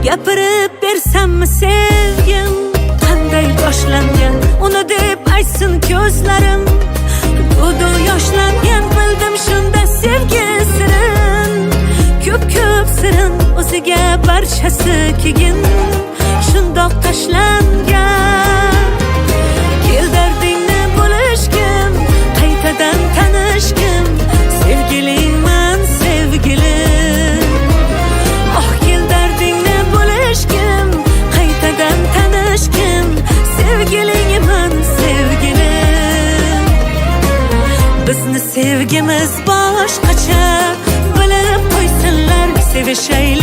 Gapirib bersammi sevgim qanday boshlangan, uni deb aytsin ko'zlarim. Dudu yoshlangan, bildim shunda sevgi sirin. Ko'p sirin o'ziga barchasi keyin shundoq tashlangan. Kel dardingni bo'lishgim, qaytadan tanishgim, sevgilingman sevgilim. Oh kel dardingni bo'lishgim, qaytadan tanishgim, sevgilingman sevgilim. Bizni sevgimiz boshqacha, bilib qo'ysinlar sevishaylik.